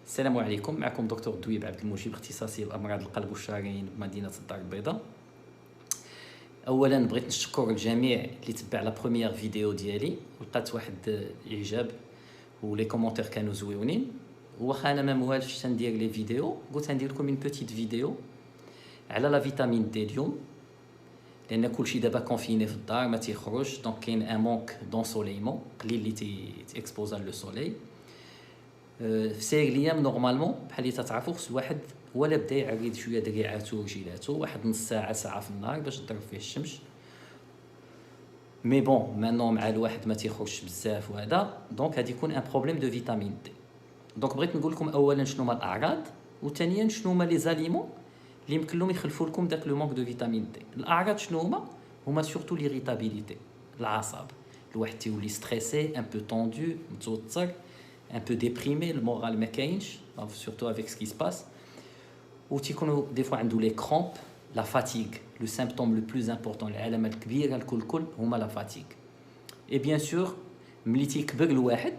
السلام عليكم. معكم دكتور دويب عبد المجيب، اختصاصي بامراض القلب والشرايين بمدينه الدار البيضاء. اولا بغيت نشكر الجميع اللي تبع لا بروميير فيديو ديالي، لقات واحد الاعجاب ولي كومونتير كانوا زويونين. واخا انا ما موالفش تندير لي فيديو، قلت ندير لكم اون بوتيت فيديو على لا فيتامين دي اليوم، لان كلشي دابا كونفيني في الدار ما تيخرج، دونك كاين ان مونك دونسوليمون، قليل اللي تيكسبوزا لو سوليل. في سير الايام نورمالمون بحال اللي تتعرفوا خص الواحد ولا بدا يعرض شويه دراعاتو ورجيلاتو واحد نص ساعه ساعه في النهار باش تضرب فيه الشمس. مي بون مانون مع الواحد ما تيخرجش بزاف وهذا، دونك غادي يكون ان بروبليم دو فيتامين دي. دونك بغيت نقول لكم اولا شنو هما الاعراض، وثانيا شنو هما لي زاليمون اللي يمكن لهم يخلفوا لكم داك لو مونك دو فيتامين دي. الاعراض شنو هما سورتو ليريتابيليتي، العصب، الواحد تيولي ستريسي ان بو طوندو متوتر un peu déprimé, le moral ما كاينش surtout avec ce qui se passe. و تيكونوا des fois عنده les crampes, la fatigue, le symptôme le plus important العلامه الكبيره الكل هما la fatigue. et bien sûr ملي تيكبر الواحد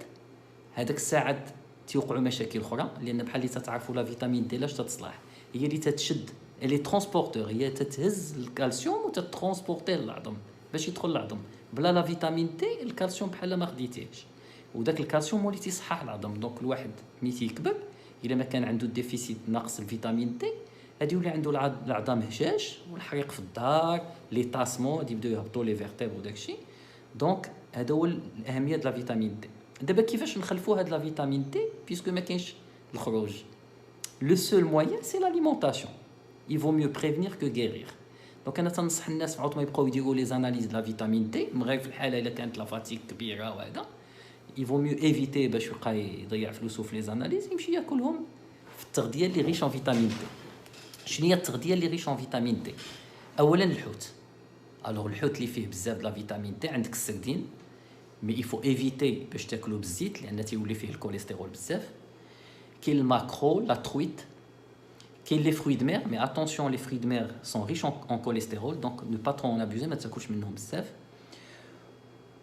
هذاك الساعات تيوقعوا مشاكل اخرى، لان بحال اللي تتعرفوا لا فيتامين دي لاش تتصلح، هي اللي تتشد لي ترانسبورتور، هي تتهز الكالسيوم وتترانسبورتيه للعظم باش يدخل العظم. بلا لا فيتامين دي الكالسيوم بحال ما خديتيهش، وداك الكالسيوم هو اللي تيصحح العظم. دونك الواحد ملي تيكبر الا ما كان عنده ديفيسيت ناقص الفيتامين دي غادي يولي عنده العظام هشاش والحريق في الدار، لي طاسمون غادي يبداو يهبطوا لي فيرتيبر وداكشي. دونك هذا هو الاهميه د لا فيتامين دي. دابا كيفاش نخلفوا هاد لا فيتامين دي بيسكو ما كاينش الخروج؟ لو سول موين سي لاليمونطاسيون. il vaut mieux prévenir que guérir. دونك انا تنصح الناس عاود ما يبقاو يديروا لي زاناليز د لا فيتامين دي من غير في الحاله الا كانت لا فاتيك كبيره وهذا. il vaut mieux éviter باش يبقى يضيع فلوسه في لي زاناليز، يمشي ياكلهم في التغذيه اللي ريش ان فيتامين دي. شنو هي التغذيه اللي ريش ان فيتامين دي؟ اولا الحوت. الوغ الحوت اللي فيه بزاف د لا فيتامين دي عندك السردين، مي il faut éviter باش تاكلو بالزيت لان تيولي فيه الكوليسترول بزاف. كاين الماكرو، لا ترويت، كاين لي فروي د مير، مي اتونسيون لي فروي د مير سون ريش ان كوليسترول، دونك نو با ترون ابوزي، ما تاكلش منهم بزاف.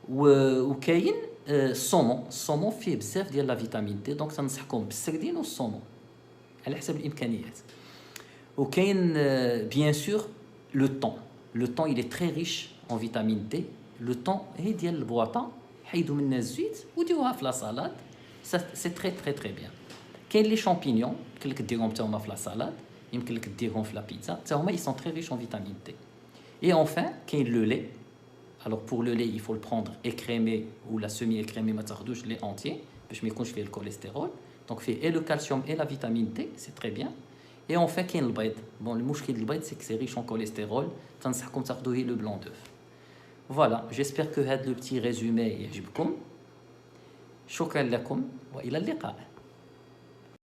وكاين الصومون فيه بزاف ديال لا فيتامين دي، دونك تنصحكم بالسردين والصومون على حسب الامكانيات. وكاين بيان سور لو طون il est très riche en vitamine D. لو طون هي ديال البواطه، حيدوا منها الزيت وديوها في لا سالاد، سي تري تري تري بيان. كاين لي شامبينيون يمكن لك ديرهم حتى هما في لا سالاد، يمكن لك ديرهم في لا بيتزا، حتى هما ils sont très riches en vitamine D. et enfin كاين لو لي. Alors pour le lait, il faut le prendre écrémé ou la semi-écrémé, ما تاخدوش lait entier باش ما يكونش فيه الكوليسترول. Donc فيه et le calcium et la vitamine D, c'est très bien. Et enfin كاين البيض. Bon المشكل البيض c'est que c'est riche en cholestérol، تنصحكم تاخدوا هي le blanc d'œuf. Voilà, j'espère que هذا le petit résumé يعجبكم. شكرا لكم والى اللقاء.